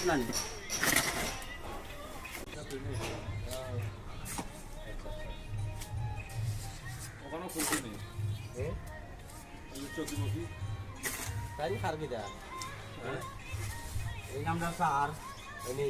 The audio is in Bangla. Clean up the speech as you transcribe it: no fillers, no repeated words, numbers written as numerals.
নানি ওখানেও ফুলকি নেই চকি মকি তাই খারবি দা হ্যাঁ এই আমরা সার এনে